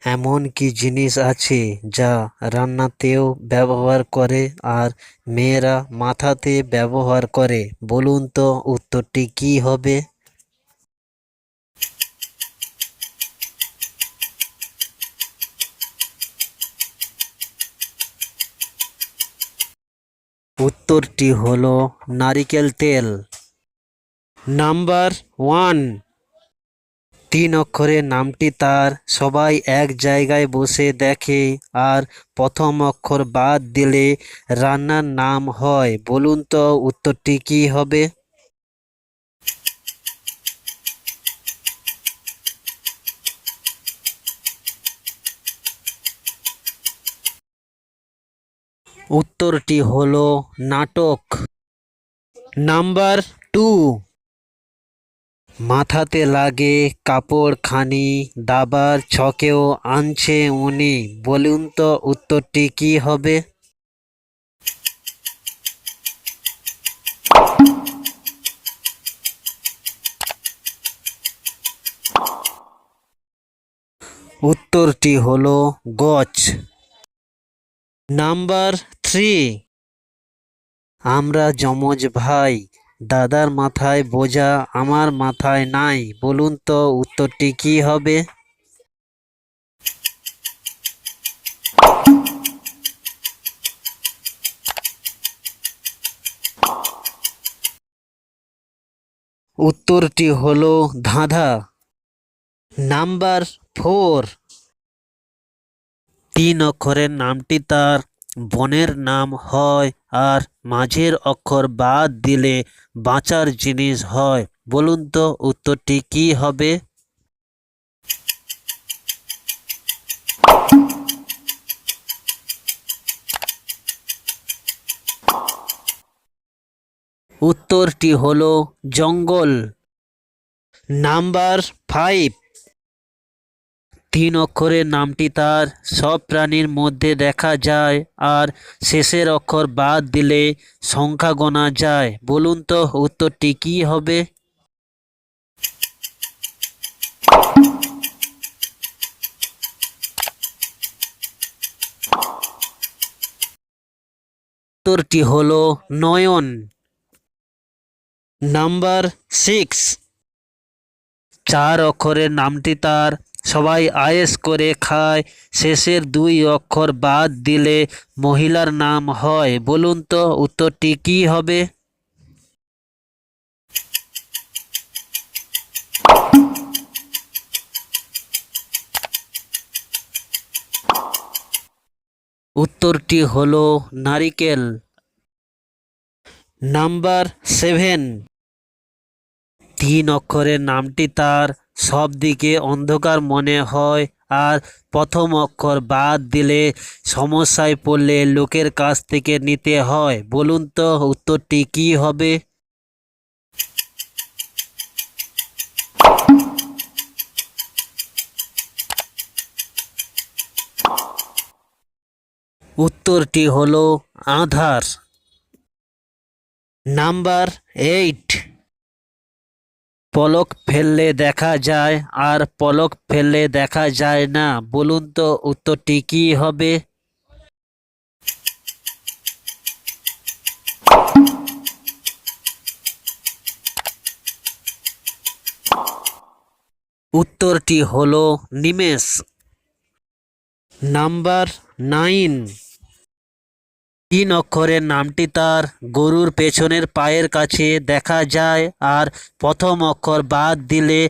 এমন কি জিনিস আছে যা রান্নাতেও ব্যবহার করে আর মেয়েরা মাথাতে ব্যবহার করে? বলুন তো উত্তরটি কি হবে? উত্তরটি হলো নারিকেল তেল। নাম্বার 1। 3 অক্ষরের নামটি তার সবাই এক জায়গায় বসে দেখে আর প্রথম অক্ষর বাদ দিলে রান্নার নাম হয়। বলুন তো উত্তরটি কি হবে? উত্তরটি হলো নাটক। নাম্বার 2। মাথাতে লাগে কাপড় খানি, দাবার ছকেও আনছে উনি। বলুন তো উত্তরটি কি হবে? উত্তরটি হলো গছ। নাম্বার 3। আমরা যমজ ভাই, দাদার মাথায় বোঝা আমার মাথায় নাই। বলুন তো উত্তরটি কি হবে? উত্তরটি হলো ধাঁধা। নাম্বার 4। 3 অক্ষরের নামটি তার বনের নাম হয় আর মাঝের অক্ষর বাদ দিলে বাঁচার জিনিস হয়। বলুন তো উত্তরটি কি হবে? উত্তরটি হলো জঙ্গল। নাম্বার 5। 3 অক্ষরের নামটি তার সব প্রাণীর মধ্যে দেখা যায় আর শেষের অক্ষর বাদ দিলে সংখ্যা গোনা যায়। বলুন তো উত্তরটি কি হবে? উত্তরটি হলো নয়ন। নাম্বার 6। 4 অক্ষরের নামটি তার সবাই আয়েশ করে খায়, শেষের 2 অক্ষর বাদ দিলে মহিলার নাম হয়। বলুন তো উত্তরটি কি হবে? উত্তরটি হলো নারিকেল। নাম্বার 7। 3 অক্ষরের নামটি তার সব দিকে অন্ধকার মনে হয় আর প্রথম অক্ষর বাদ দিলে সমস্যায় পড়লে লোকের কাছ থেকে নিতে হয়। বলুন তো উত্তরটি কি হবে? উত্তরটি হলো আধার। নাম্বার 8। পলক ফেললে দেখা যায় আর পলক ফেললে দেখা যায় না। বলুন তো উত্তরটি কি হবে? উত্তরটি হলো নিমেষ। নাম্বার 9। 3 অক্ষরের নামটি তার গরুর পেছনের পায়ের কাছে দেখা যায় আর প্রথম অক্ষর বাদ দিলে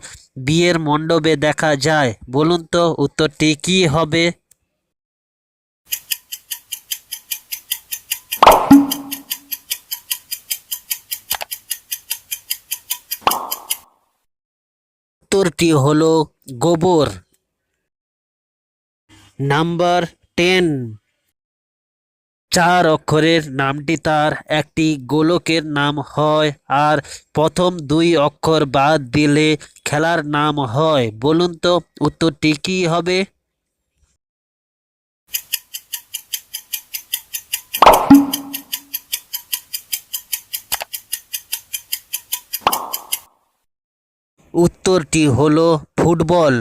বিয়ের মণ্ডপে দেখা যায়। বলুন তো উত্তরটি কি হবে? উত্তরটি হলো গোবর। নাম্বার 10। 4 অক্ষরের নামটি তার একটি গোলকের নাম হয় আর প্রথম 2 অক্ষর বাদ দিলে খেলার নাম হয়। বলুন তো উত্তরটি কি হবে? উত্তরটি হলো ফুটবল।